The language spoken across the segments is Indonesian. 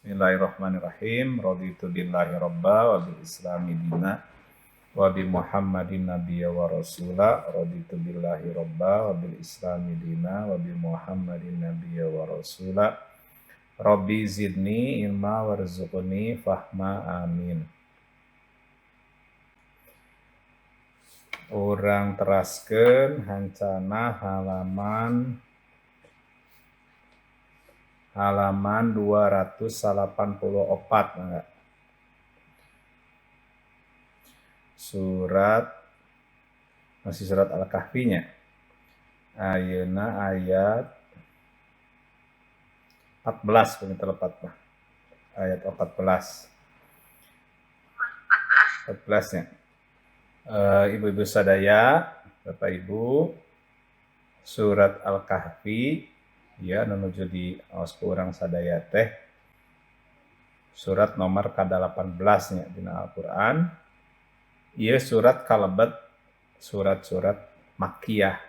Bismillahirrahmanirrahim. Raditu billahi rabba wa bil islami dina wa bi Muhammadin nabiyya wa rasula. Raditu billahi rabba wa bil islami dina wa bi Muhammadin nabiyya wa rasula. Rabbi zidni ilma warzuqni fahma, amin. Urang teraskeun hancana halaman 284 enggak? Masih surat Al-Kahfi-nya. Ayeuna ayat 14 punya telepat mah. Ayat 14. 14-nya. Ibu-ibu sadaya, Bapak Ibu, surat Al-Kahfi ya menuju di aos urang sadaya teh surat nomor ke-18 nya dina Al-Qur'an. Ieu surat kalebet surat-surat Makkiyah.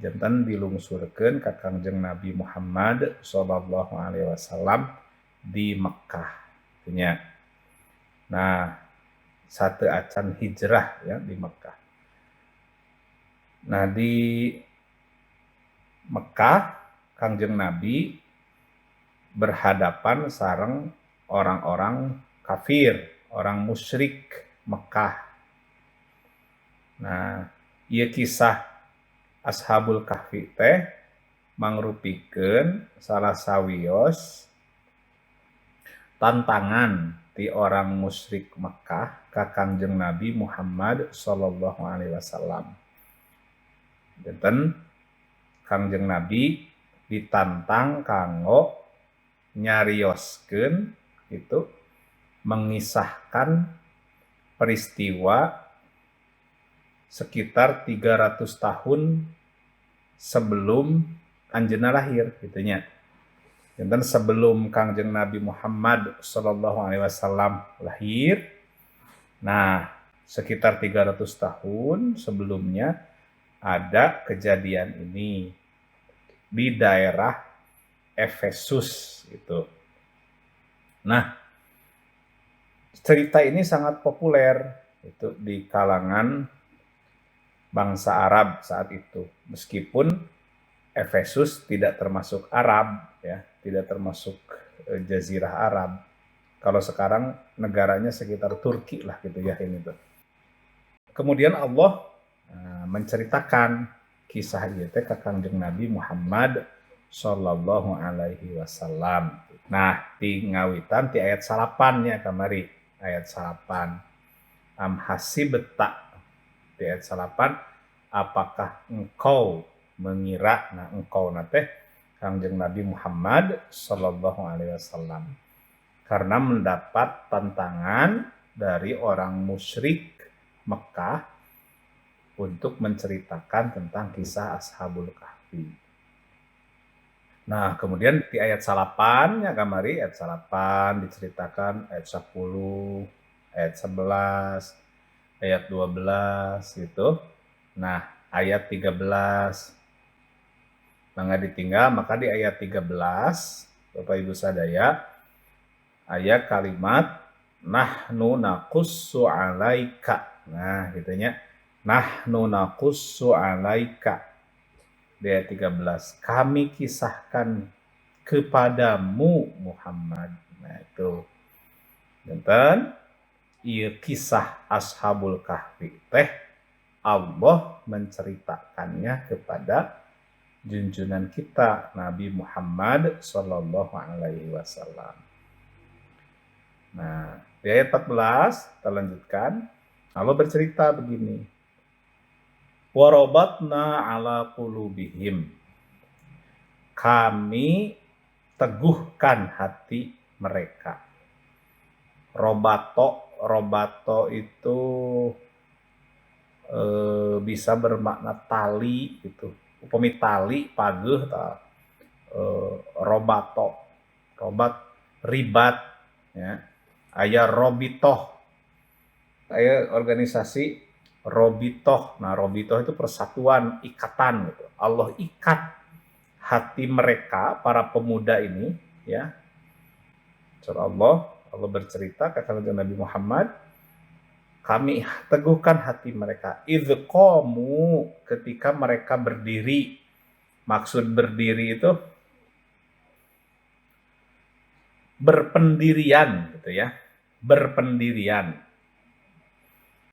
Janten dilungsurkeun ka Kangjeng Nabi Muhammad sallallahu alaihi wasallam di Mekkah nya. Nah, satu acan hijrah ya di Mekkah. Nah, di Mekkah Kangjeng Nabi berhadapan sareng orang-orang kafir, orang musyrik Mekkah. Nah, ieu kisah Ashabul Kahfi teh mangrupikeun salah sawios tantangan ti orang musyrik Mekkah ka Kangjeng Nabi Muhammad sallallahu alaihi wasallam. Janten Kangjeng Nabi ditantang kanggo nyarioskeun itu mengisahkan peristiwa sekitar 300 tahun sebelum anjeunna lahir gitunya. Janten sebelum Kangjeng Nabi Muhammad sallallahu alaihi wasallam lahir. Nah, sekitar 300 tahun sebelumnya ada kejadian ini di daerah Efesus itu. Nah, cerita ini sangat populer itu di kalangan bangsa Arab saat itu. Meskipun Efesus tidak termasuk Arab ya, tidak termasuk Jazirah Arab. Kalau sekarang negaranya sekitar Turki lah gitu ya ini tuh. Kemudian Allah menceritakan kisah ieu teh ka Kangjeng Nabi Muhammad sallallahu alaihi wasallam. Nah, di ngawitan ti ayat 8 nya kamari, ayat 8. Am hasibta di ayat 8, apakah engkau mengira, nah engkau teh Kangjeng Nabi Muhammad sallallahu alaihi wasallam. Karena mendapat tantangan dari orang musyrik Mekkah untuk menceritakan tentang kisah Ashabul Kahfi. Nah, kemudian di ayat 8 nya kamari, ayat 8 diceritakan ayat 10, ayat 11, ayat 12 gitu. Nah, ayat 13 mangga ditinggal, maka di ayat 13 Bapak Ibu sadaya ayat kalimat nahnu naqussu 'alaika. Nah, gitunya. Nahnu naqussu 'alaika. Di ayat 13, kami kisahkan kepadamu Muhammad. Nah, itu. Janten ieu kisah Ashabul Kahfi teh Allah menceritakannya kepada junjungan kita Nabi Muhammad sallallahu alaihi wasallam. Nah, di ayat 14 kita lanjutkan. Allah bercerita begini. Warabatna ala qulubihim. Kami teguhkan hati mereka. Robato itu bisa bermakna tali gitu. Upami tali pageuh tah robat ribat ya. Aya robitoh. Aya organisasi robitoh. Nah, robitoh itu persatuan, ikatan gitu. Allah ikat hati mereka, para pemuda ini ya, Surah Allah bercerita kata Nabi Muhammad, kami teguhkan hati mereka. Idh qamu, ketika mereka berdiri. Maksud berdiri itu berpendirian gitu ya. Berpendirian.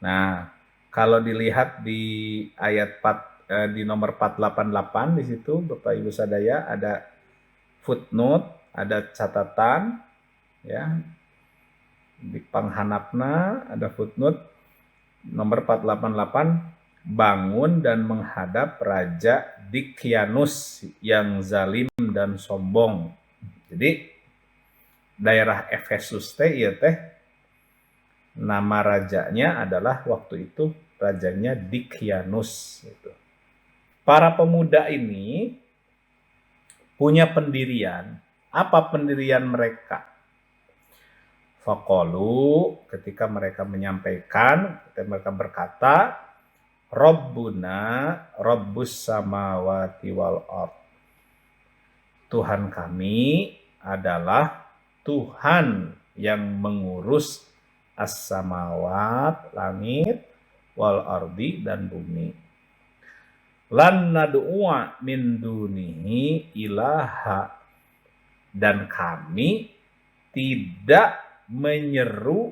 Nah, kalau dilihat di ayat 4, di nomor 488 di situ Bapak Ibu sadaya ada footnote, ada catatan ya. Di panghanapna ada footnote nomor 488, bangun dan menghadap Raja Dikyanus yang zalim dan sombong. Jadi daerah Efesus teh ya teh nama rajanya adalah waktu itu rajanya Dikyanus gitu. Para pemuda ini punya pendirian. Apa pendirian mereka? Faqalu, ketika mereka menyampaikan, ketika mereka berkata, Rabbuna Rabbus samawati wal ard. Tuhan kami adalah Tuhan yang mengurus as-samawat, langit, wal ardi, dan bumi. Lan nad'u'a min dunihi ilaha. Dan kami tidak menyeru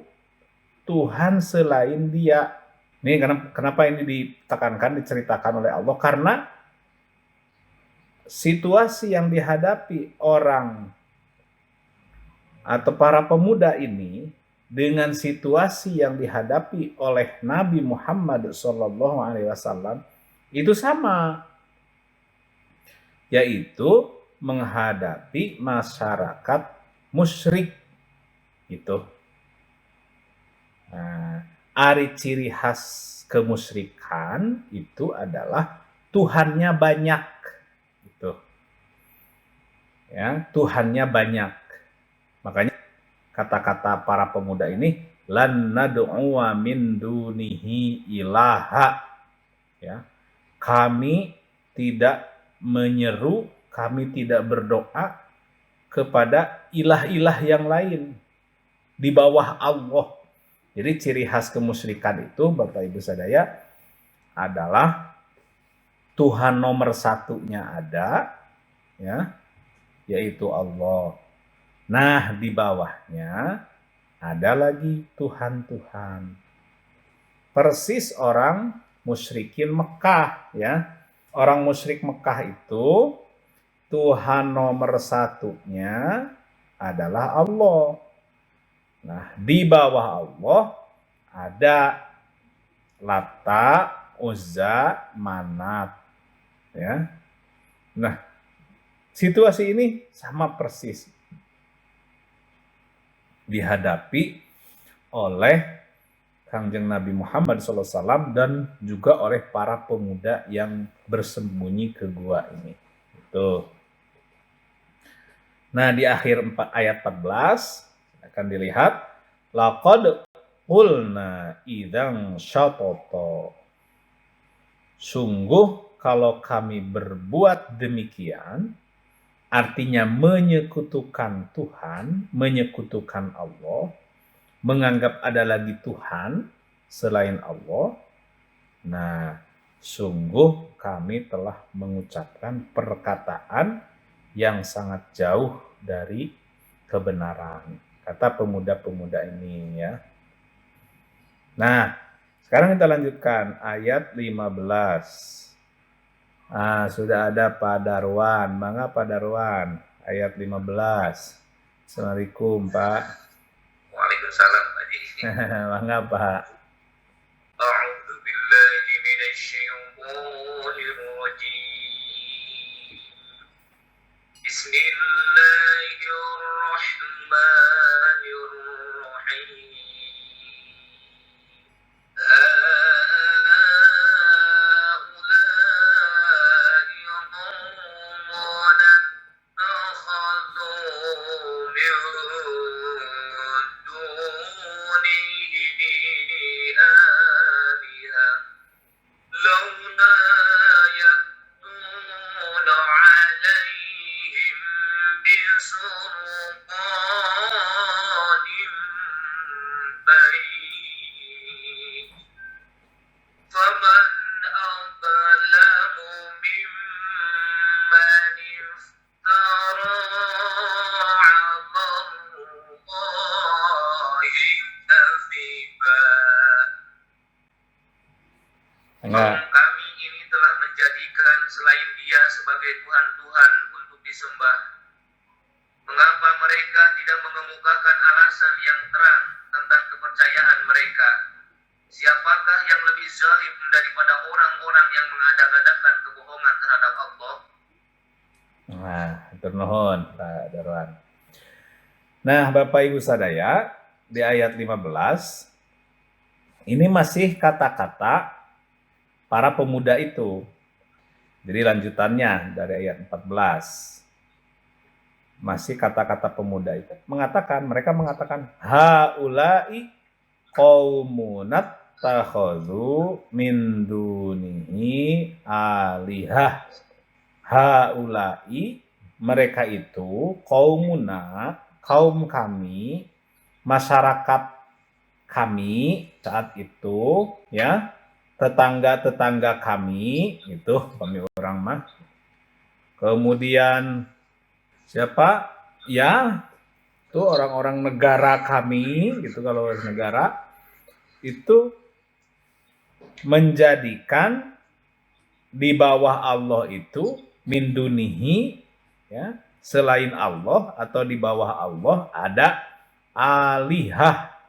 Tuhan selain Dia. Ini kenapa ini ditekankan, diceritakan oleh Allah? Karena situasi yang dihadapi orang atau para pemuda ini dengan situasi yang dihadapi oleh Nabi Muhammad SAW itu sama, yaitu menghadapi masyarakat musyrik gitu. Nah, ari ciri khas kemusyrikan itu adalah Tuhannya banyak gitu. Ya, Tuhannya banyak. Makanya kata-kata para pemuda ini lan nad'u min dunihi ilaha. Ya. Kami tidak menyeru, kami tidak berdoa kepada ilah-ilah yang lain di bawah Allah. Jadi ciri khas kemusyrikan itu Bapak Ibu sadaya adalah Tuhan nomor satunya ada, ya, yaitu Allah. Nah, di bawahnya ada lagi Tuhan-Tuhan. Persis orang musyrikin Mekah, ya. Orang musyrik Mekah itu Tuhan nomor satunya adalah Allah. Nah, di bawah Allah ada Lata, Uzza, Manat. Ya. Nah, situasi ini sama persis dihadapi oleh Kangjeng Nabi Muhammad SAW dan juga oleh para pemuda yang bersembunyi ke gua ini. Itu. Nah, di akhir ayat 14 akan dilihat laqad qulna idzan syatata. Sungguh kalau kami berbuat demikian, artinya menyekutukan Tuhan, menyekutukan Allah, menganggap ada lagi Tuhan selain Allah. Nah, sungguh kami telah mengucapkan perkataan yang sangat jauh dari kebenaran, kata pemuda-pemuda ini ya. Nah, sekarang kita lanjutkan ayat 15. Sudah ada Pak Darwan. Mangga Pak Darwan, ayat 15. Assalamualaikum Pak. Waalaikumsalam Pak Ji. Mangga Pak. A'udzu billahi minasyaitonir rajim. Bismillahirrahmanirrahim. Enggak. Kami ini telah menjadikan selain Dia sebagai Tuhan-Tuhan untuk disembah. Mengapa mereka tidak mengemukakan alasan yang terang tentang kepercayaan mereka? Siapakah yang lebih zalim daripada orang-orang yang mengada-adakan kebohongan terhadap Allah? Nah, tur nuhun Pak Darwan. Nah, Bapak Ibu sadaya, di ayat 15 ini masih kata-kata para pemuda itu. Jadi lanjutannya dari ayat 14. Masih kata-kata pemuda itu. Mereka mengatakan haula'i qaumunat takhadhu min dunihi alihah. Haula'i, mereka itu qaumuna, kaum kami, masyarakat kami saat itu, ya, tetangga-tetangga kami itu kami orang mah. Kemudian siapa? Ya, itu orang-orang negara kami gitu, kalau negara itu menjadikan di bawah Allah itu min dunihi, ya, selain Allah atau di bawah Allah ada alihah.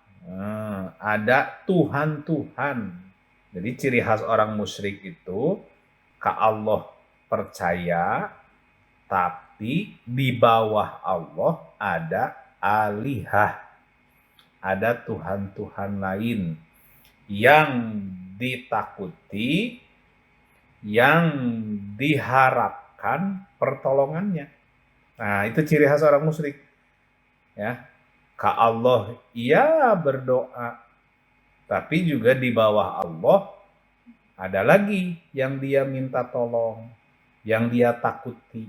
Ada Tuhan-Tuhan. Jadi ciri khas orang musyrik itu ke Allah percaya, tapi di bawah Allah ada alihah, ada Tuhan-Tuhan lain yang ditakuti, yang diharapkan pertolongannya. Nah, itu ciri khas orang musyrik. Ya, ke Allah ia berdoa, tapi juga di bawah Allah ada lagi yang dia minta tolong, yang dia takuti.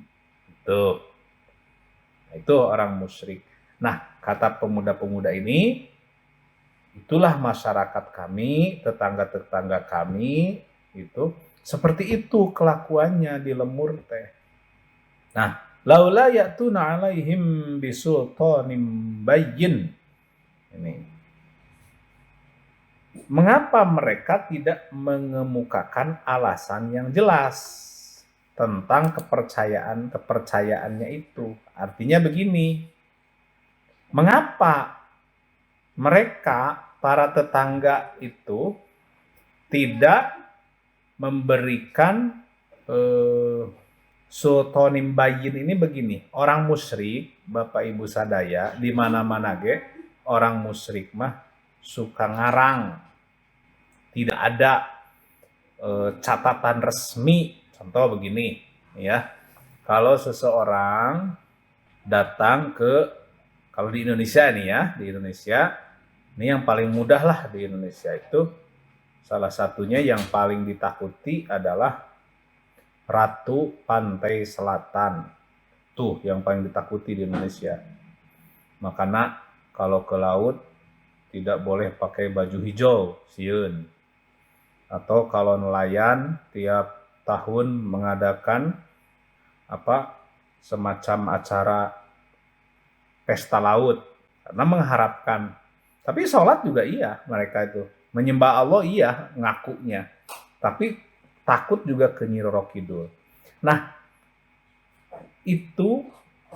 Itu orang musyrik. Nah, kata pemuda-pemuda ini, itulah masyarakat kami, tetangga-tetangga kami, itu seperti itu kelakuannya di lemur teh. Nah, laula ya'tuna 'alaihim bisultanim bayyin. Ini. Mengapa mereka tidak mengemukakan alasan yang jelas tentang kepercayaannya itu? Artinya begini, mengapa mereka, para tetangga itu, tidak memberikan sultanim bayyin ini begini. Orang musyrik, Bapak Ibu sadaya, di mana-mana ge orang musyrik mah suka ngarang. Tidak ada catatan resmi. Contoh begini, ya. Kalau seseorang datang kalau di Indonesia nih ya, di Indonesia, ini yang paling mudah lah di Indonesia itu, salah satunya yang paling ditakuti adalah Ratu Pantai Selatan. Tuh yang paling ditakuti di Indonesia. Makanya kalau ke laut tidak boleh pakai baju hijau, sieun. Atau kalau nelayan tiap tahun mengadakan semacam acara pesta laut, karena mengharapkan. Tapi sholat juga iya mereka itu. Menyembah Allah iya ngakunya. Tapi takut juga ke Nyi Roro Kidul. Nah, itu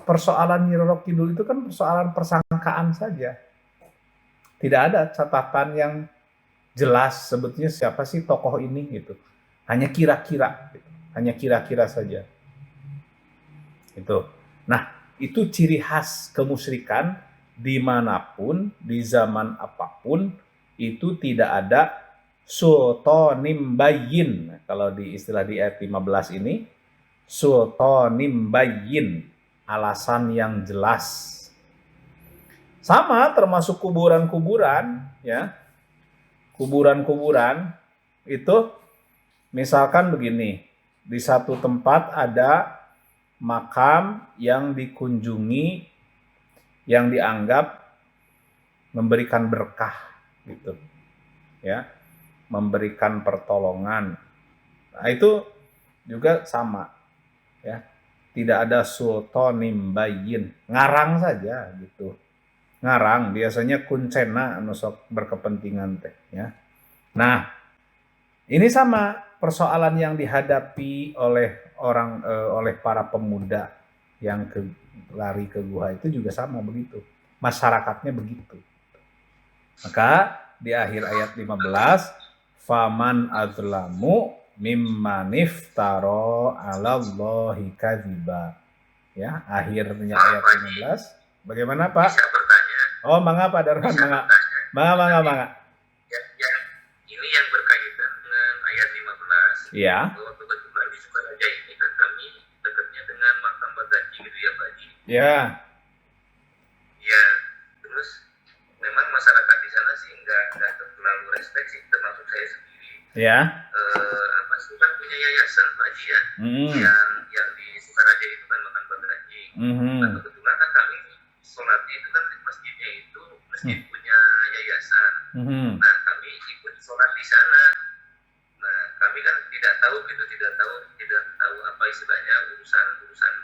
persoalan Nyi Roro Kidul itu kan persoalan persangkaan saja. Tidak ada catatan yang jelas sebetulnya siapa sih tokoh ini gitu. Hanya kira-kira gitu. Hanya kira-kira saja. Itu. Nah, itu ciri khas kemusyrikan dimanapun, di zaman apapun, itu tidak ada sultanim bayyin. Kalau di istilah di ayat 15 ini, sultanim bayyin, alasan yang jelas. Sama termasuk kuburan-kuburan, ya. Kuburan-kuburan itu misalkan begini, di satu tempat ada makam yang dikunjungi, yang dianggap memberikan berkah gitu, ya, memberikan pertolongan. Nah, itu juga sama, ya, tidak ada sultanim bayyin, ngarang saja gitu, ngarang biasanya kuncena anu sok berkepentingan teh, ya. Nah, Ini sama persoalan yang dihadapi oleh para pemuda yang lari ke gua itu juga sama begitu. Masyarakatnya begitu. Maka di akhir ayat 15, faman azlamu mimman iftara 'alallahi kadziba. Ya, akhirnya ayat 15. Bagaimana, Pak? Bisa bertanya. Oh, mangga Pak Darwan, mangga. Mangga. Ya, ini yang berkaitan dengan ayat 15. Iya. Bahwa kebetulan di Sukaraja ini kan kami dekatnya dengan makam Bagaji gitu ya, Pak Haji. Ya. Ya, terus memang masyarakat di sana sih nggak terlalu respect sih, termasuk saya sendiri. Ya. Apa sih kan punya yayasan Pak Haji ya, yang di Sukaraja itu kan makam Bagaji. Nah, kebetulan kan kami sholatnya itu kan di masjidnya itu masjid punya yayasan. Nah, kami ikut sholat di sana. Nah, kami kan tidak tahu apa istilahnya urusan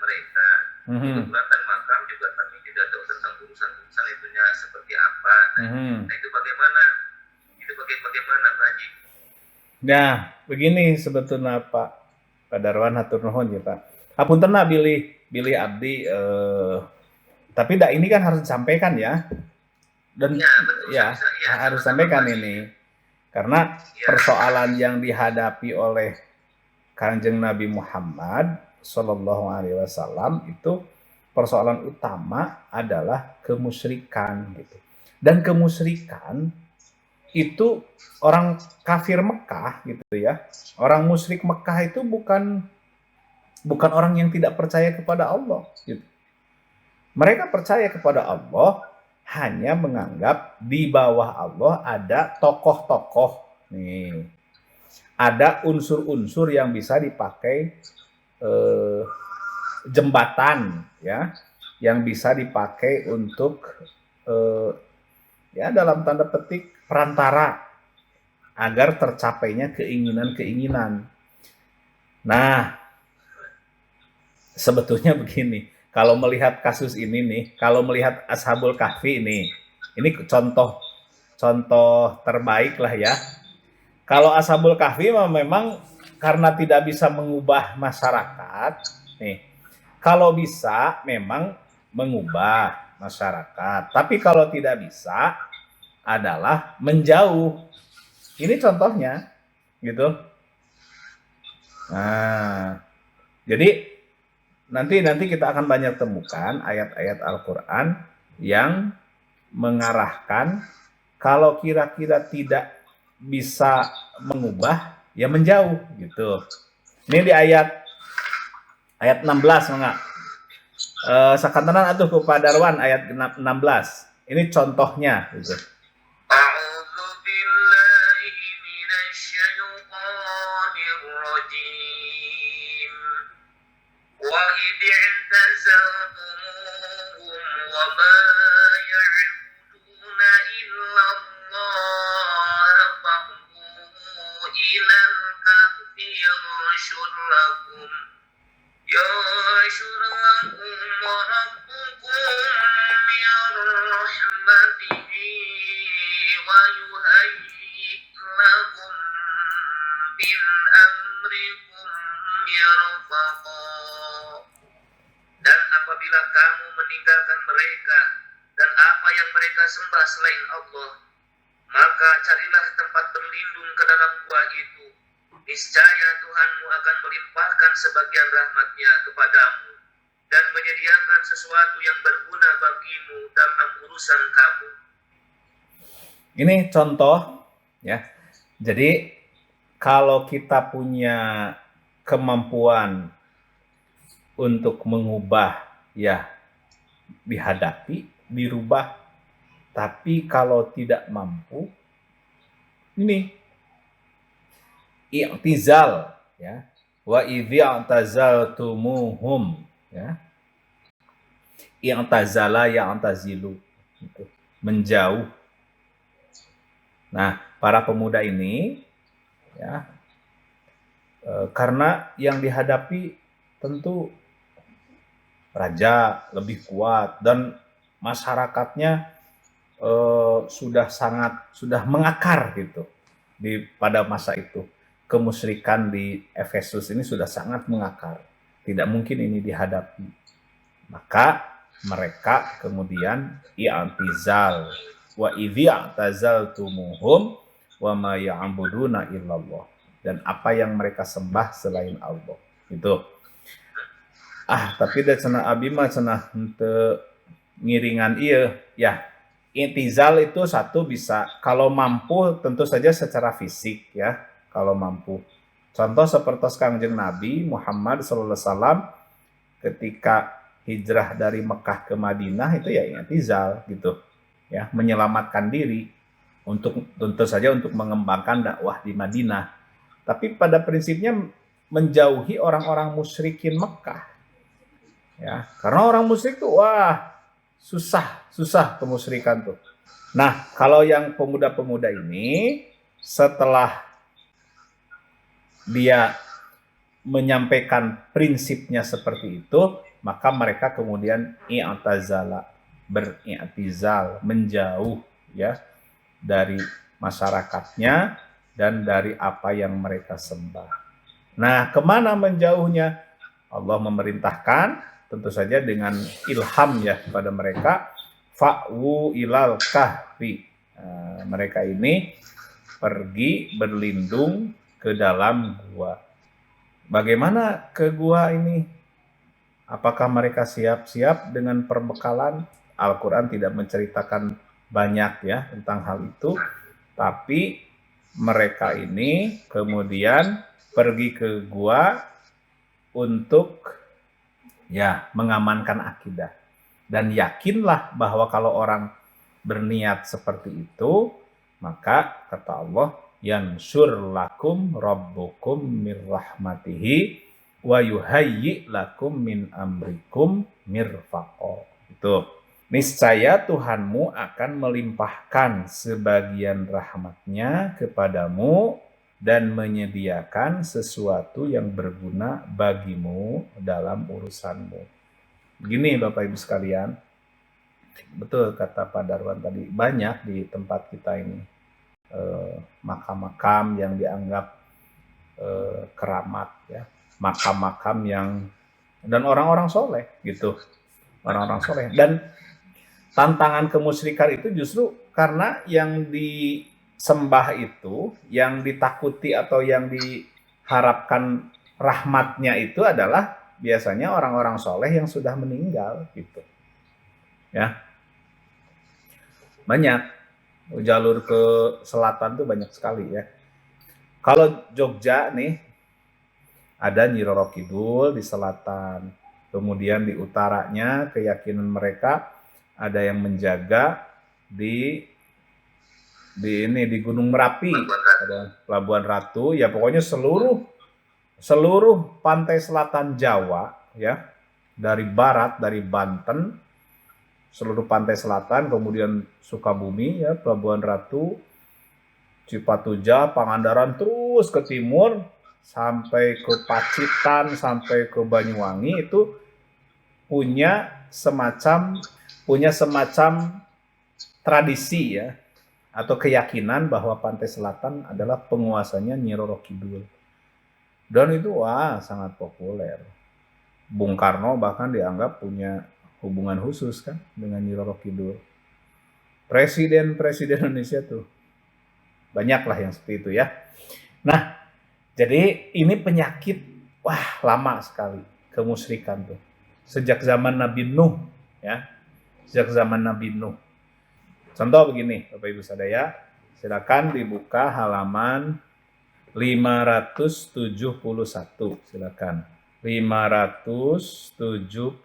mereka. Kebetulan kan makam juga kami tidak tahu tentang urusan itunya seperti apa. Nah, itu bagaimana? Bagaimana Pak Haji? Nah, begini sebetulnya Pak Darwan hatur nuhun ya Pak. Hapuntenna bilih abdi tapi ini kan harus disampaikan ya. Dan ya, harus sampaikan ini. Karena persoalan yang dihadapi oleh Kanjeng Nabi Muhammad Shallallahu Alaihi Wasallam itu persoalan utama adalah kemusyrikan gitu. Dan kemusyrikan itu orang kafir Mekah gitu ya. Orang musyrik Mekah itu bukan orang yang tidak percaya kepada Allah gitu. Mereka percaya kepada Allah, hanya menganggap di bawah Allah ada tokoh-tokoh nih. Ada unsur-unsur yang bisa dipakai jembatan ya, yang bisa dipakai untuk ya dalam tanda petik perantara agar tercapainya keinginan-keinginan. Nah, sebetulnya begini, kalau melihat kasus ini nih, kalau melihat Ashabul Kahfi ini contoh terbaik lah ya. Kalau Ashabul Kahfi memang karena tidak bisa mengubah masyarakat, nih. Kalau bisa memang mengubah masyarakat, tapi kalau tidak bisa adalah menjauh. Ini contohnya, gitu. Nah, jadi nanti kita akan banyak temukan ayat-ayat Al-Quran yang mengarahkan kalau kira-kira tidak bisa mengubah ya menjauh gitu. Ini di ayat 16 enggak? Sakantanan atuh ku Pak Darwan ayat 16. Ini contohnya gitu. وَإِذِ اعْتَزَلْتُمُوهُمْ وَمَا يَعْبُدُونَ إِلَّا اللَّهَ فَأْوُوا إِلَى الْكَهْفِ يَنشُرْ لَكُمْ رَبُّكُمْ مِنْ رَحْمَتِهِ وَيُهَيِّئْ لَكُمْ مِنْ أَمْرِكُمْ مِرْفَقًا. Dan apabila kamu meninggalkan mereka dan apa yang mereka sembah selain Allah, maka carilah tempat berlindung ke dalam gua itu. Niscaya Tuhanmu akan melimpahkan sebagian rahmat-Nya kepadamu dan menyediakan sesuatu yang berguna bagimu dalam urusan kamu. Ini contoh ya. Jadi kalau kita punya kemampuan untuk mengubah ya dihadapi, dirubah. Tapi kalau tidak mampu ini i'tizal ya. Wa idzi i'tazaltumuhum ya. I'tazala ya'tazilu gitu. Menjauh. Nah, para pemuda ini ya karena yang dihadapi tentu raja lebih kuat dan masyarakatnya sudah mengakar gitu pada masa itu. kemusyrikan di Efesus ini sudah sangat mengakar. Tidak mungkin ini dihadapi. Maka mereka kemudian i'tizal wa idh i'tazaltumuhum wa ma ya'buduna illallah. Dan apa yang mereka sembah selain Allah. Itu. Tapi da cenah abi mah cenah henteu ngiringan ieu ya. I'tizal itu satu bisa kalau mampu tentu saja secara fisik ya, kalau mampu. Contoh seperti Kangjeng Nabi Muhammad SAW ketika hijrah dari Mekah ke Madinah itu ya i'tizal gitu. Ya, menyelamatkan diri untuk tentu saja untuk mengembangkan dakwah di Madinah. Tapi pada prinsipnya menjauhi orang-orang musyrikin Mekah. Ya, karena orang musyrik tuh susah kemusyrikan tuh. Nah, kalau yang pemuda-pemuda ini setelah dia menyampaikan prinsipnya seperti itu, maka mereka kemudian i'tazala, beri'tizal, menjauh ya dari masyarakatnya dan dari apa yang mereka sembah. Nah, kemana menjauhnya? Allah memerintahkan tentu saja dengan ilham ya kepada mereka, fa'wu ilal kahfi. Mereka ini pergi berlindung ke dalam gua. Bagaimana ke gua ini? Apakah mereka siap-siap dengan perbekalan? Al-Quran tidak menceritakan banyak ya tentang hal itu, tapi mereka ini kemudian pergi ke gua untuk ya mengamankan akidah. Dan yakinlah bahwa kalau orang berniat seperti itu, maka kata Allah, yansur lakum rabbukum mir rahmatihi wa yuhayyi lakum min amrikum mirfaqo. Itu. Niscaya Tuhanmu akan melimpahkan sebagian rahmatnya kepadamu dan menyediakan sesuatu yang berguna bagimu dalam urusanmu. Begini Bapak Ibu sekalian, betul kata Pak Darwan tadi, banyak di tempat kita ini makam-makam yang dianggap keramat ya, makam-makam yang dan orang-orang soleh gitu, orang-orang soleh. Dan tantangan kemusyrikan itu justru karena yang disembah itu, yang ditakuti atau yang diharapkan rahmatnya itu adalah biasanya orang-orang soleh yang sudah meninggal gitu. Ya. Banyak jalur ke selatan tuh banyak sekali ya. Kalau Jogja nih ada Nyi Roro Kidul di selatan. Kemudian di utaranya keyakinan mereka ada yang menjaga di Gunung Merapi, ada Pelabuhan Ratu, ya pokoknya seluruh pantai selatan Jawa ya, dari barat, dari Banten, seluruh pantai selatan, kemudian Sukabumi ya, Pelabuhan Ratu, Cipatuja, Pangandaran, terus ke timur sampai ke Pacitan, sampai ke Banyuwangi, itu punya semacam tradisi ya, atau keyakinan bahwa pantai selatan adalah penguasanya Nyi Roro Kidul. Dan itu sangat populer. Bung Karno bahkan dianggap punya hubungan khusus kan dengan Nyi Roro Kidul. Presiden Indonesia tuh banyaklah yang seperti itu ya. Nah, jadi ini penyakit lama sekali kemusyrikan tuh. Sejak zaman Nabi Nuh ya. Sejak zaman Nabi Nuh. Contoh begini, Bapak Ibu sadaya, silakan dibuka halaman 571, silakan. 571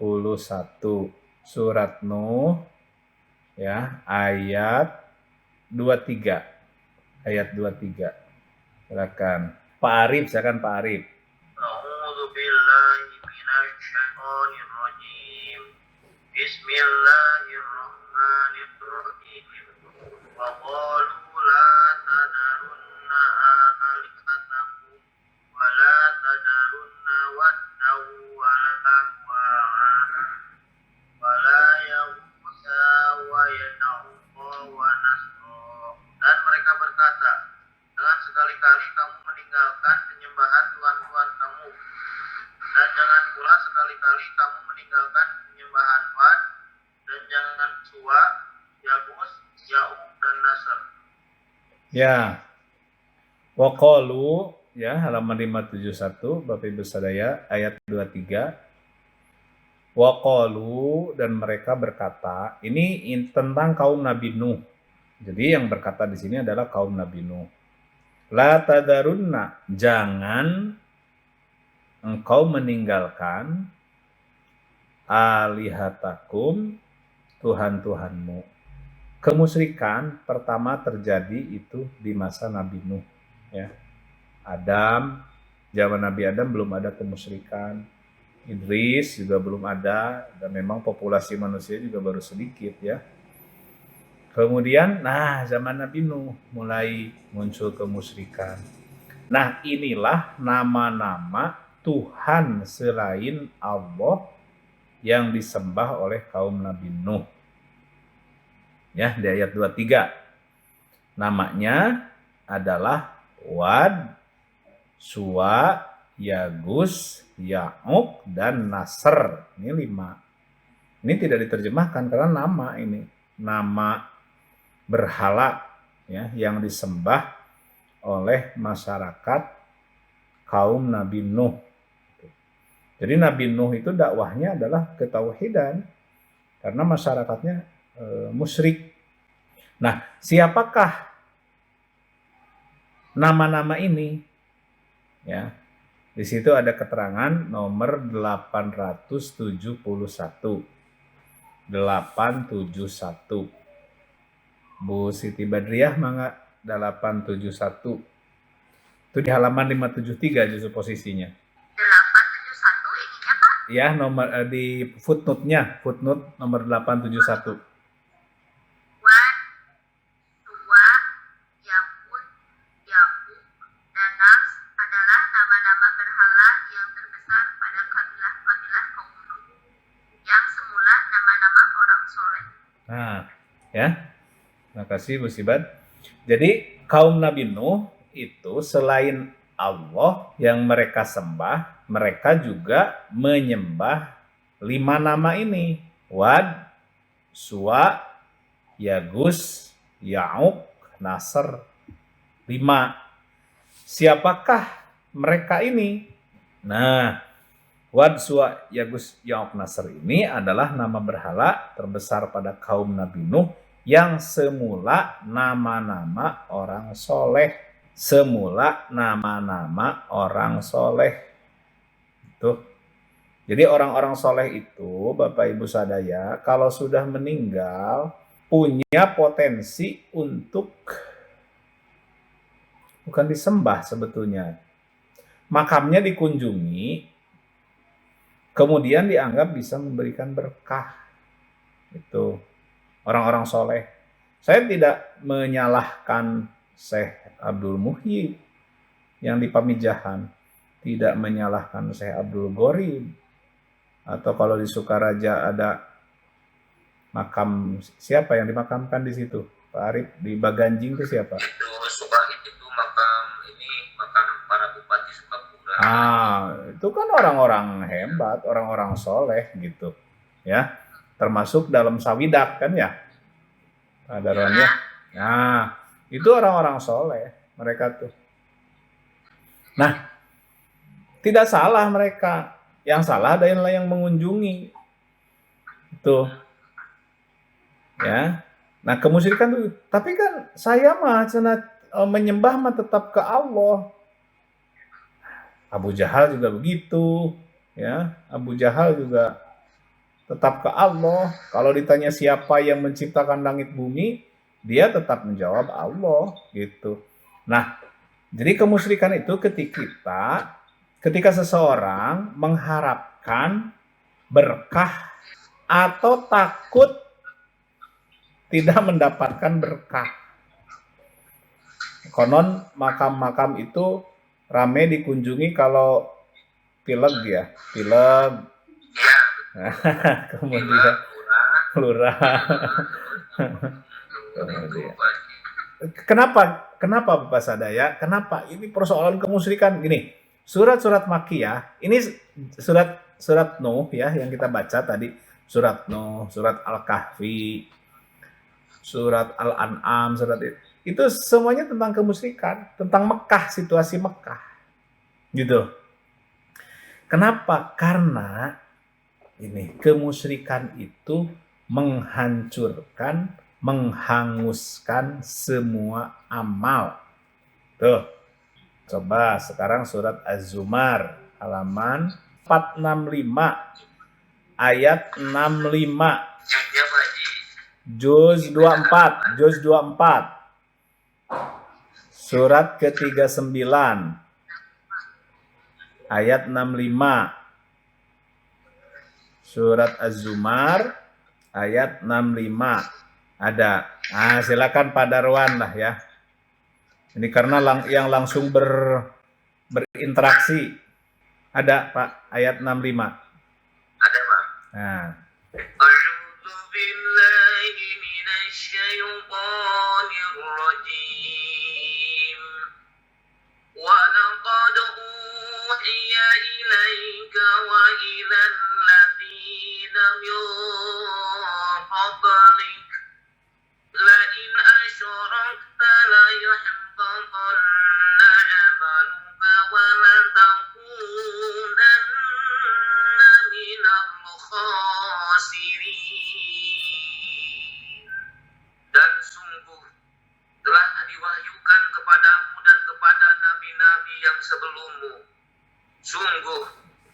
surat Nuh ya, ayat 23. Ayat 23. Silakan. Pak Arif, silakan Pak Arif. Bismillahirrahmanirrahim. Wa qalu la tadarunna alihatakum wa la tadarunna waddaw wa la wa la yaghutha wa ya'uqa wa nasra. Dan mereka berkata, jangan sekali-kali kamu meninggalkan penyembahan tuhan-tuhan kamu. Dan jangan pula sekali-kali kamu meninggalkan penyembahan Wad, dan jangan Suwa, Yagus, Ya'uq, dan Nasr. Ya. Waqalu, ya, halaman 571, Bapak Ibu sadaya, ayat 23. Waqalu, dan mereka berkata, ini tentang kaum Nabi Nuh. Jadi yang berkata di sini adalah kaum Nabi Nuh. La tadarunna, jangan engkau meninggalkan alihatakum, Tuhan-Tuhanmu. Kemusyrikan pertama terjadi itu di masa Nabi Nuh. Ya. Adam, zaman Nabi Adam belum ada kemusyrikan. Idris juga belum ada, dan memang populasi manusia juga baru sedikit ya. Kemudian, zaman Nabi Nuh mulai muncul kemusyrikan. Nah, inilah nama-nama Tuhan selain Allah yang disembah oleh kaum Nabi Nuh. Ya, di ayat 23. Namanya adalah Wad, Suwa, Yagus, Ya'uq, dan Nasr. Ini 5. Ini tidak diterjemahkan karena nama ini. Nama berhala ya, yang disembah oleh masyarakat kaum Nabi Nuh. Jadi Nabi Nuh itu dakwahnya adalah ketauhidan karena masyarakatnya musyrik. Nah, siapakah nama-nama ini? Ya. Di situ ada keterangan nomor 871. 871. Bu Siti Badriah mangga 871. Itu di halaman 573 justru posisinya. 871 ininya Pak? Ya, nomor di footnote-nya, footnote nomor 871. Wad, Suwa, Yakut, Ya'uq, dan Nasr adalah nama-nama berhala yang terbesar pada kabilah-kabilah kaum Nuh, yang semula nama-nama orang soleh. Nah, ya. Terima kasih Bu Sibat. Jadi kaum Nabi Nuh itu selain Allah yang mereka sembah, mereka juga menyembah 5 nama ini. Wad, Suwa, Yagus, Ya'uq, Nasr. 5. Siapakah mereka ini? Nah, Wad, Suwa, Yagus, Ya'uq, Nasr ini adalah nama berhala terbesar pada kaum Nabi Nuh yang semula nama-nama orang soleh. Semula nama-nama orang soleh. Itu. Jadi orang-orang soleh itu, Bapak Ibu sadaya, kalau sudah meninggal, punya potensi untuk bukan disembah sebetulnya. Makamnya dikunjungi, kemudian dianggap bisa memberikan berkah. Itu orang-orang soleh. Saya tidak menyalahkan Syekh Abdul Muhyi yang di Pamijahan, tidak menyalahkan Syekh Abdul Gorib, atau kalau di Sukaraja ada makam siapa yang dimakamkan di situ? Pak Arif, di Baganjing itu siapa? Itu makam para bupati Sukapura. Itu kan orang-orang hebat, orang-orang soleh gitu, ya. Termasuk dalam Sawidak kan ya, ada Ronnya. Nah, itu orang-orang soleh mereka tuh. Nah, tidak salah mereka. Yang salah adalah yang mengunjungi. Itu. Ya. Nah, kemusyrikan tuh, tapi kan saya mah menyembah mah tetap ke Allah. Abu Jahal juga begitu, ya. Abu Jahal juga tetap ke Allah. Kalau ditanya siapa yang menciptakan langit bumi, dia tetap menjawab Allah gitu. Nah, jadi kemusyrikan itu ketika seseorang mengharapkan berkah atau takut tidak mendapatkan berkah. Konon makam-makam itu rame dikunjungi kalau pileg ya, pileg. Kemudian lurah. Kemudian Kenapa Bapak Sadaya? Kenapa ini persoalan kemusyrikan? Gini, surat-surat Makkiyah, ini surat Nuh ya yang kita baca tadi, surat Nuh, surat Al-Kahfi, surat Al-An'am, surat itu semuanya tentang kemusyrikan, tentang Mekah, situasi Mekah. Gitu. Kenapa? Karena ini kemusyrikan itu menghancurkan, menghanguskan semua amal. Tuh. Coba sekarang surat Az-Zumar halaman 465 ayat 65. Juznya Pak Haji. Juz 24. Surat ke-39 ayat 65. Surat Az-Zumar ayat 65. Ada. Nah, silakan Pak Darwan lah ya. Ini karena yang langsung berinteraksi. Ada Pak ayat 65. Ada Pak. Nah. A'udzu billahi minasyaitonir rajim. Wa laqad uhiya ilaika wa ilal ladzina min qablik la in asyrakta la yahbatanna 'amaluka wa la takunanna minal khasirin. Dan sungguh telah diwahyukan kepadamu dan kepada nabi-nabi yang sebelummu. Sungguh,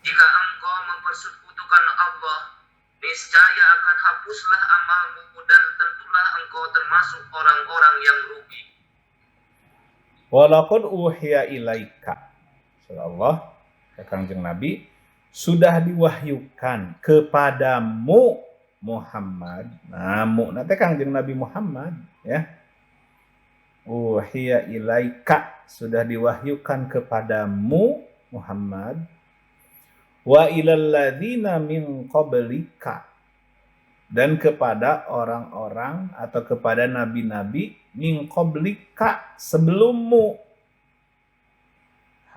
jika engkau mempersekutukan Allah, niscaya akan hapuslah amalmu dan tentulah engkau termasuk orang-orang yang rugi. Walaqad uhiya ilaika. Allah, Kanjeng Nabi, sudah diwahyukan kepadamu Muhammad. Nah, nanti Kanjeng Nabi Muhammad ya. Uhiya ilaika, sudah diwahyukan kepadamu Muhammad. Wa ilal ladzina min qablika, dan kepada orang-orang atau kepada nabi-nabi min qablika, sebelummu.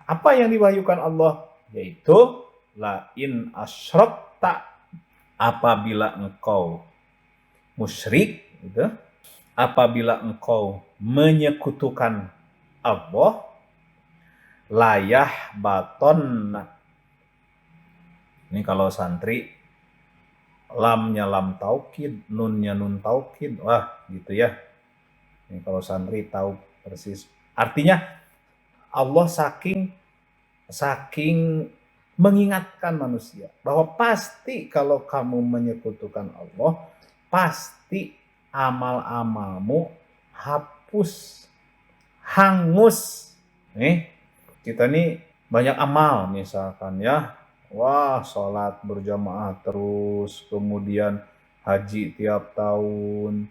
Apa yang diwahyukan Allah? Yaitu la in asyrakta, apabila engkau musyrik gitu, apabila engkau menyekutukan Allah, layah baton. Ini kalau santri lamnya lam taukid, nunnya nun taukid, wah gitu ya. Ini kalau santri tahu persis. Artinya Allah saking mengingatkan manusia bahwa pasti kalau kamu menyekutukan Allah, pasti amal-amalmu hapus, hangus. Nih, kita nih banyak amal misalkan ya. Wah, sholat berjamaah terus, kemudian haji tiap tahun,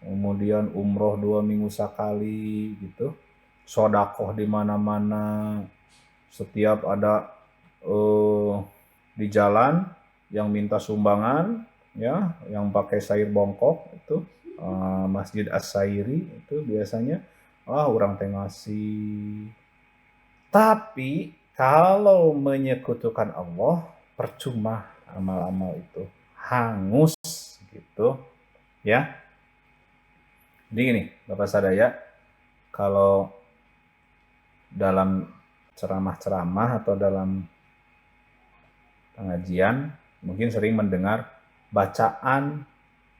kemudian umroh 2 minggu sekali gitu, sodakoh di mana-mana, setiap ada di jalan yang minta sumbangan ya, yang pakai sair bongkok itu Masjid As-Sairi itu biasanya orang teh ngasih. Tapi kalau menyekutukan Allah, percuma amal-amal itu, hangus gitu ya. Jadi gini Bapak Sadaya, kalau dalam ceramah-ceramah atau dalam pengajian mungkin sering mendengar bacaan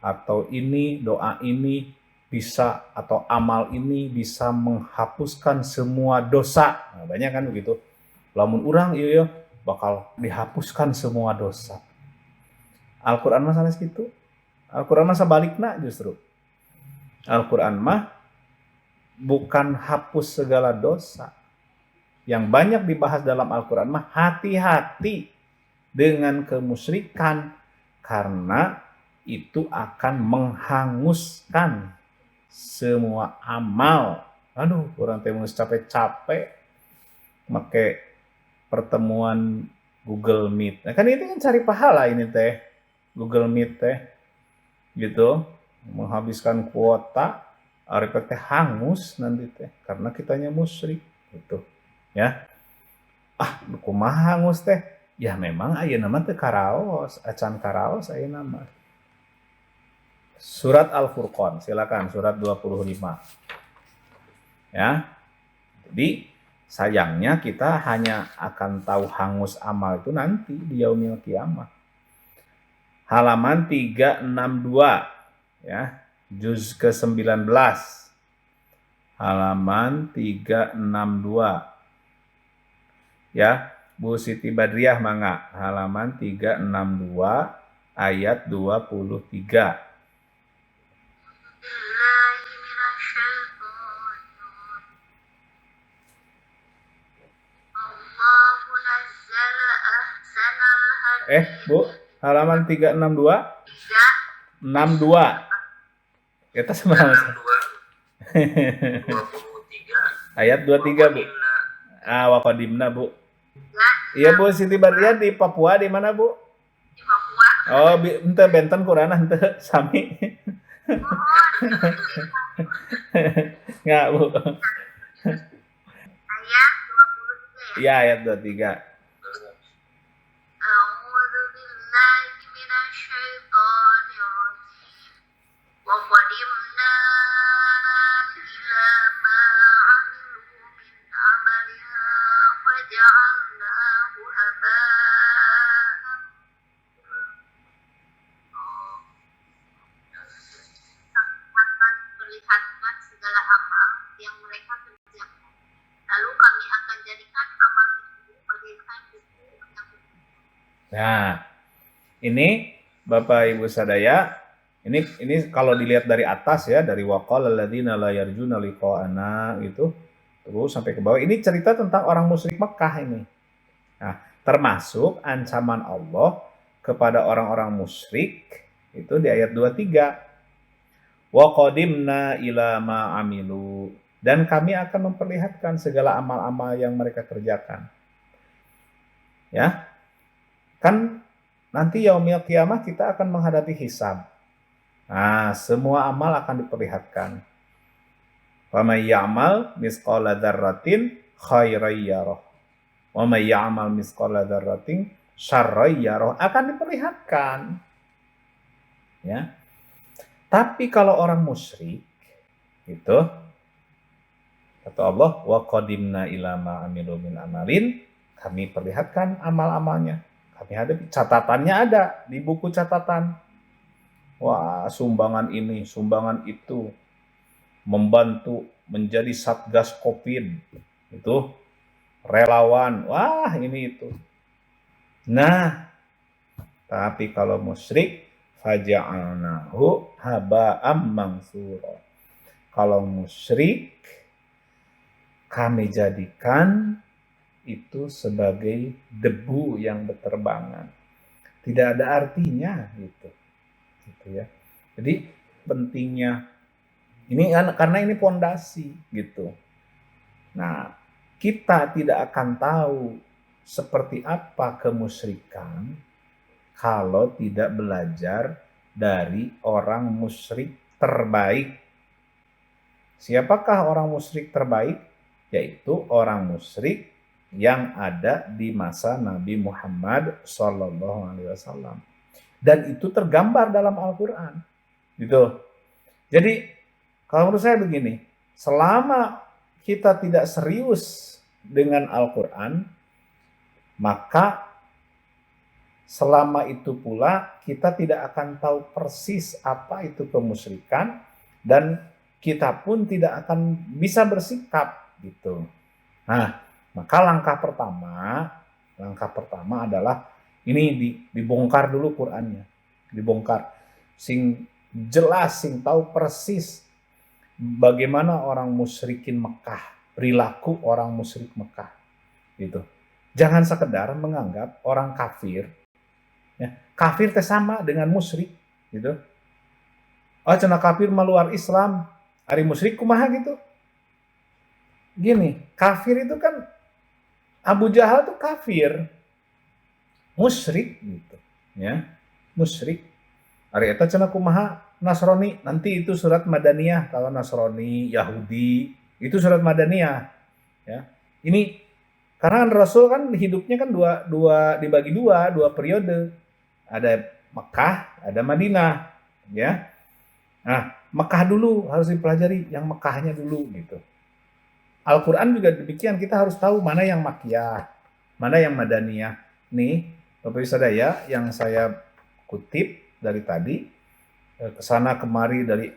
atau ini, doa ini bisa, atau amal ini bisa menghapuskan semua dosa. Nah, banyak kan begitu. Lamun urang iya bakal dihapuskan semua dosa. Al-Qur'an mah sanes kitu. Al-Qur'an mah sabalikna justru. Al-Qur'an mah bukan hapus segala dosa. Yang banyak dibahas dalam Al-Qur'an mah hati-hati dengan kemusyrikan, karena itu akan menghanguskan semua amal. Aduh, orang teh geus capek-capek make pertemuan Google Meet. Nah, kan ini kan cari pahala ini teh. Google Meet teh gitu, menghabiskan kuota Ari teh hangus nanti teh karena kitanya musyrik gitu ya. Kumaha hangus teh? Ya memang ayeuna mah teu karaos, acan karaos ayeuna mah. Surat Al-Furqan, silakan surat 25. Ya. Jadi sayangnya kita hanya akan tahu hangus amal itu nanti di yaumil kiamah. Halaman 362 ya, juz ke-19. Halaman 362. Ya, Bu Siti Badriah mangga, halaman 362 ayat 23. Bu, halaman 362 62. Kita sama 23 ayat 23, Bu. Waqadimna, Bu. Iya, Bu Siti Badriah di Papua di mana, Bu? Di Papua. Oh, ente benten kurana ente sami. Enggak, Bu. Ayat 23 ya? Iya, ayat 23. Perlihatkan segala amal yang mereka kerjakan. Lalu kami akan jadikan amal itu bagaikan buku yang Nah, ini Bapak Ibu sadaya, ini kalau dilihat dari atas ya, dari waqala alladziina la yarjuna liqa'ana itu terus sampai ke bawah. Ini cerita tentang orang musyrik Mekah ini. Nah, termasuk ancaman Allah kepada orang-orang musyrik itu di ayat 23. Wa qadimna ila ma amilu, dan kami akan memperlihatkan segala amal-amal yang mereka kerjakan. Ya. Kan nanti yaumil kiamah kita akan menghadapi hisab. Nah, semua amal akan diperlihatkan. Wa may ya'mal misqala dzarratin khairan yarah. Wa may ya'mal misqala dzarratin syarran yarah, akan diperlihatkan. Ya. Tapi kalau orang musyrik itu kata Allah, wa qadimna ila ma amilu min amalin, kami perlihatkan amal-amalnya. Kami ada catatannya, ada di buku catatan. Wah, sumbangan ini, sumbangan itu, membantu menjadi satgas Covid, itu relawan, wah ini itu. Nah, tapi kalau musyrik faja'alnahu haba'am mansura. Kalau musyrik kami jadikan itu sebagai debu yang berterbangan. Tidak ada artinya gitu ya. Jadi pentingnya ini karena ini pondasi gitu. Nah, kita tidak akan tahu seperti apa kemusyrikan kalau tidak belajar dari orang musyrik terbaik. Siapakah orang musyrik terbaik? Yaitu orang musyrik yang ada di masa Nabi Muhammad SAW. Dan itu tergambar dalam Al-Quran. Gitu. Jadi, kalau menurut saya begini, selama kita tidak serius dengan Al-Quran, maka selama itu pula kita tidak akan tahu persis apa itu kemusyrikan, dan kita pun tidak akan bisa bersikap gitu. Nah, maka langkah pertama adalah ini dibongkar dulu Qur'annya. Dibongkar. Sing jelas, sing tahu persis bagaimana orang musyrikin Mekah, perilaku orang musyrik Mekah. Gitu. Jangan sekedar menganggap orang kafir, ya, kafir teh sama dengan musyrik gitu. Oh, cenah kafir meluar Islam, ari musyrik kumaha gitu. Gini, kafir itu kan Abu Jahal tuh kafir, musyrik gitu, ya, musyrik. Ari eta cenah kumaha Nasrani, nanti itu surat Madaniyah. Kalau Nasrani, Yahudi, itu surat Madaniyah. Ya. Ini karena Rasul kan hidupnya kan dibagi dua periode. Ada Mekah, ada Madinah, ya. Nah, Mekah dulu harus dipelajari, yang Mekahnya dulu gitu. Al-Qur'an juga demikian, kita harus tahu mana yang Makkiyah, mana yang Madaniyah. Nih, Bapak Ibu sadaya yang saya kutip dari tadi, kesana kemari dari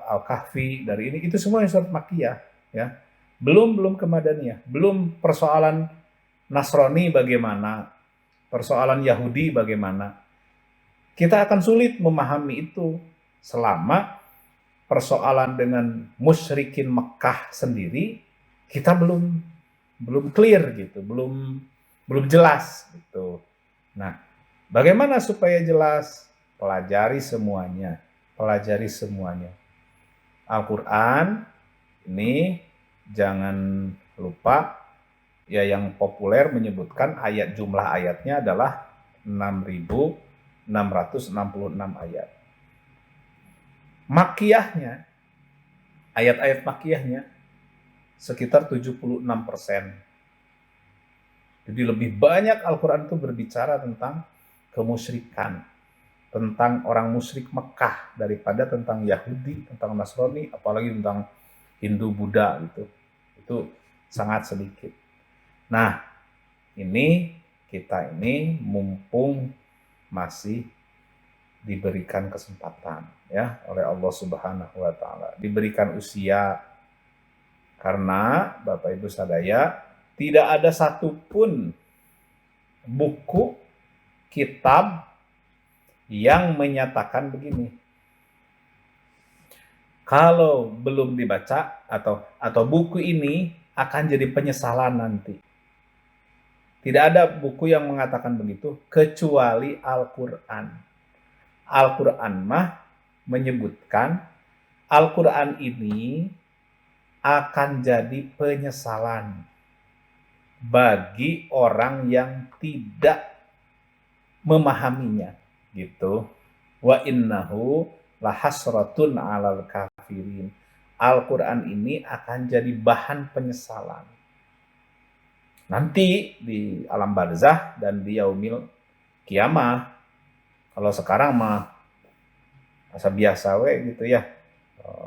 Al-Kahfi, dari ini, itu semua yang surat Makkiyah, ya. Belum ke Madaniyah, belum persoalan Nasrani bagaimana, persoalan Yahudi bagaimana. Kita akan sulit memahami itu selama persoalan dengan musyrikin Mekah sendiri kita belum clear gitu, belum jelas gitu. Nah, bagaimana supaya jelas? Pelajari semuanya. Al-Qur'an ini jangan lupa ya, yang populer menyebutkan jumlah ayatnya adalah 6.666 ayat. Makkiyahnya, ayat-ayat makkiyahnya sekitar 76%. Jadi lebih banyak Al-Qur'an itu berbicara tentang kemusyrikan, tentang orang musyrik Mekah daripada tentang Yahudi, tentang Nasrani, apalagi tentang Hindu, Buddha gitu. Itu sangat sedikit. Nah, kita ini mumpung masih diberikan kesempatan ya oleh Allah Subhanahu wa taala, diberikan usia, karena Bapak Ibu sadaya tidak ada satupun buku kitab yang menyatakan begini, kalau belum dibaca atau buku ini akan jadi penyesalan nanti. Tidak ada buku yang mengatakan begitu kecuali Al-Qur'an. Al-Qur'an mah menyebutkan Al-Qur'an ini akan jadi penyesalan bagi orang yang tidak memahaminya gitu. Wa innahu lahasratun 'alal kafirin. Al-Qur'an ini akan jadi bahan penyesalan nanti di alam barzah dan di yaumil kiamah. Kalau sekarang mah asa biasa we gitu ya.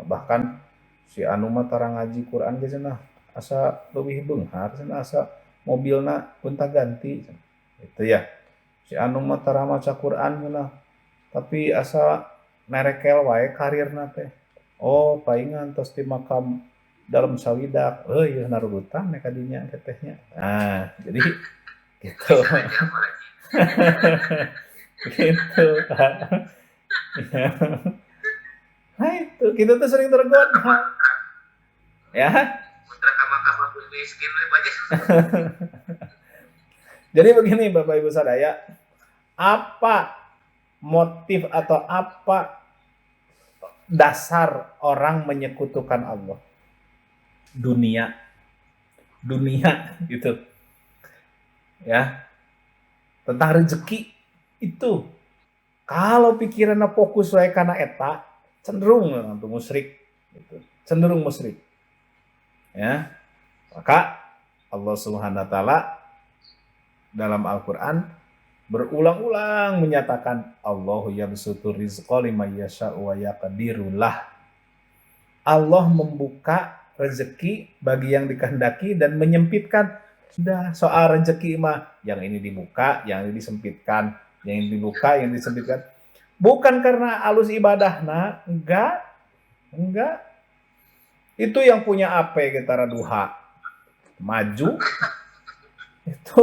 Bahkan si anu mah tara ngaji Quran ge cenah asa leuwih beunghar, cenah asa mobilna gonta-ganti gitu ya. Si anu mah tara maca Quran cenah tapi asa merekel wae karirna teh. Oh, paingan tos ti makam dalam sawidak, ya narugutan mereka dinya tetehnya. Nah, jadi gitu. Gitu, Pak. Nah itu, kita tuh sering tergoda. Ya. Jadi begini Bapak Ibu sadaya, apa motif atau apa dasar orang menyekutukan Allah? Dunia gitu ya, tentang rezeki itu kalau pikirannya fokus wae kana eta cenderung untuk musyrik gitu, cenderung musyrik ya. Maka Allah Subhanahu wa taala dalam Al-Qur'an berulang-ulang menyatakan Allahu yabsutur rizqa liman yasha'u wa yaqdiru lah. Allah membuka rezeki bagi yang dikehendaki dan menyempitkan. Sudah, soal rezeki mah yang ini dibuka, yang ini disempitkan, yang ini dibuka, yang disempitkan. Bukan karena alus ibadahna, enggak. Itu yang punya AP Getara Duha maju itu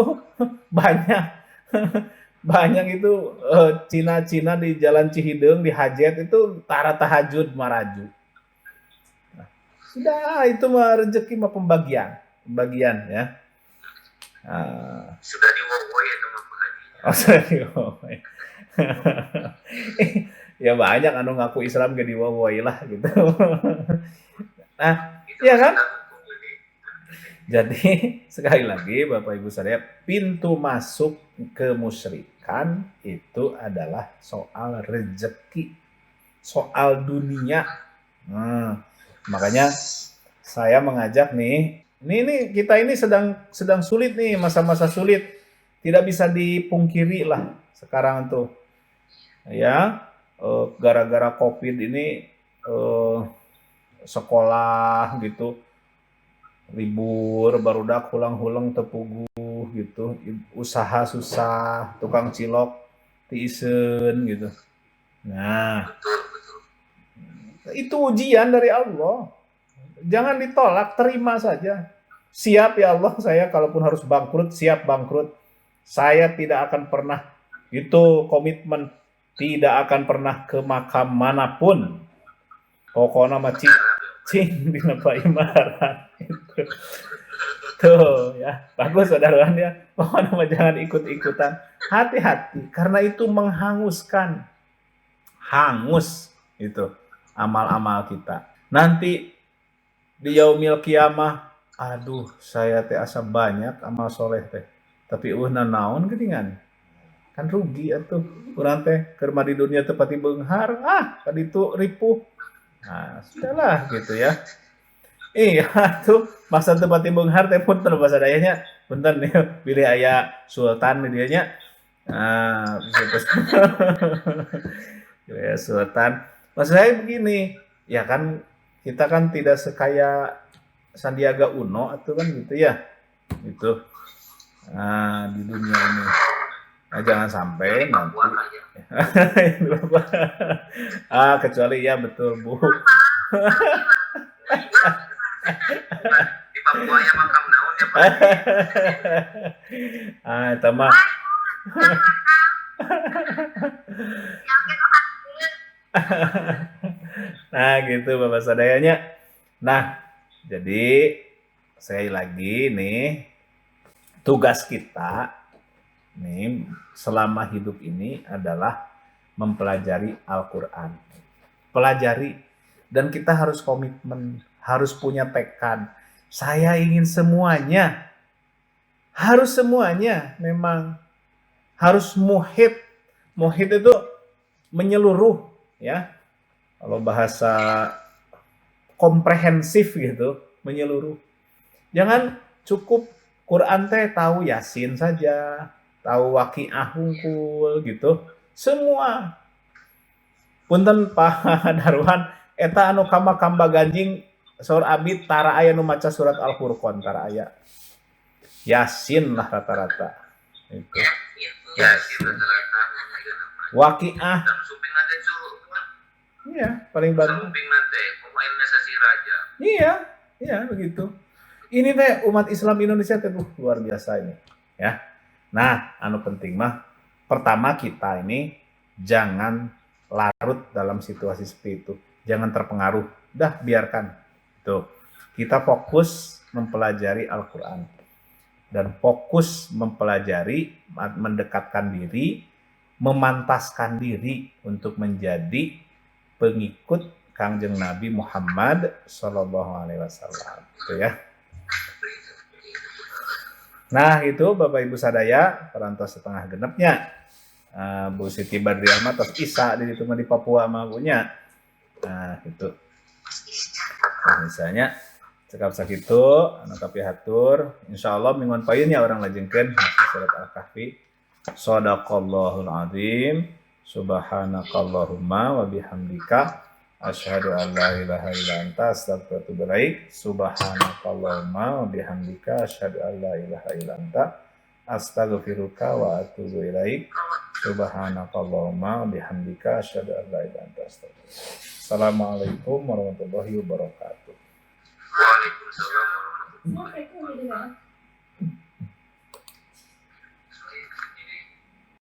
banyak itu Cina di Jalan Cihideng di Hajet itu tara tahajud maraju. Sudah, itu mah rezeki mah pembagian ya. Sudah diwowoy itu mah pengajian. Oh, sudah diwowoy. Ya banyak anu ngaku Islam ge diwowoy lah gitu. Nah, iya kan? Jadi sekali lagi Bapak Ibu sadaya, pintu masuk kemusyrikan pikirkan itu adalah soal rezeki, soal dunia. Makanya saya mengajak nih, ini kita ini sedang sulit nih, masa-masa sulit, tidak bisa dipungkiri lah sekarang tuh, ya, gara-gara COVID ini sekolah gitu libur, barudak hulang-hulang tepuguh gitu, usaha susah, tukang cilok tiisen gitu. Nah, itu ujian dari Allah. Jangan ditolak, terima saja. Siap ya Allah, saya kalaupun harus bangkrut, siap bangkrut. Saya tidak akan pernah, itu komitmen, tidak akan pernah ke makam manapun. Pokoknya mah cing di imaran. Tuh ya, bagus saudarawan ya. Pokoknya mah jangan ikut-ikutan. Hati-hati, karena itu menghanguskan. Hangus itu amal-amal kita. Nanti di yaumil kiamah, aduh saya teh asa banyak amal soleh teh, tapi naon geuningan, kan rugi atuh urang teh keur di dunia teu pati beunghar, tadi itu ripuh. Nah sudahlah gitu ya. Iya tuh masa teu pati beunghar teh punten bahasa dayanya punten nih pilih aya sultan di dieu nya. Nah terus ya sultan. Maksud saya begini, ya kan kita kan tidak sekaya Sandiaga Uno atau kan gitu ya, gitu. Nah di dunia ini, nah, jangan sampai nanti. Kecuali ya betul Bu. Di Papua ya makam naon ya Pak. Itu mah. Nah gitu Bapak sadayanya. Nah jadi sekali lagi nih tugas kita nih selama hidup ini adalah mempelajari Al-Quran. Pelajari, dan kita harus komitmen, harus punya tekad. Saya ingin semuanya, harus semuanya, memang harus muhit. Muhit itu menyeluruh, ya. Kalau bahasa komprehensif gitu, menyeluruh. Jangan cukup Quran teh tahu Yasin saja, tahu Waqiah hungkul gitu. Semua. Punten Pak Darwan, eta anu kamba ganjing saur abdi tara aya nu maca surat Al-Furqan, tara aya. Yasin lah rata-rata. Itu. Yasin rata-rata. Waqiah. Dan suping nate cu. Iya, paling banyak. Suping nate pemain Sasi Raja. Iya, begitu. Ini teh umat Islam Indonesia teh luar biasa ini, ya. Nah, anu penting mah pertama kita ini jangan larut dalam situasi seperti itu. Jangan terpengaruh. Dah biarkan. Tuh. Kita fokus mempelajari Al-Qur'an. Dan fokus mempelajari, mendekatkan diri, memantaskan diri untuk menjadi pengikut Kangjeng Nabi Muhammad Sallallahu Alaihi Wasallam, gitu ya. Nah itu Bapak Ibu sadaya, perantos setengah genepnya. Bu Siti Badriah mah tos Isa di itu mah di Papua mah punya. Nah itu. Nah, misalnya cekap sakitu anu kapihatur, insyaallah mingguan paeun ya orang lajengkeun surat Al-Kahfi. Shadaqallahul azim. Subhanakallahumma wa bihamdika asyhadu an la ilaha illa anta astaghfiruka wa atubu ilaik. Subhanakallahumma wa bihamdika asyhadu an la ilaha illa anta astaghfiruka wa atubu ilaik. Subhanakallahumma wa bihamdika asyhadu an la ilaha illa anta astaghfiruka. Assalamualaikum warahmatullahi wabarakatuh. Waalaikumsalam warahmatullahi wabarakatuh.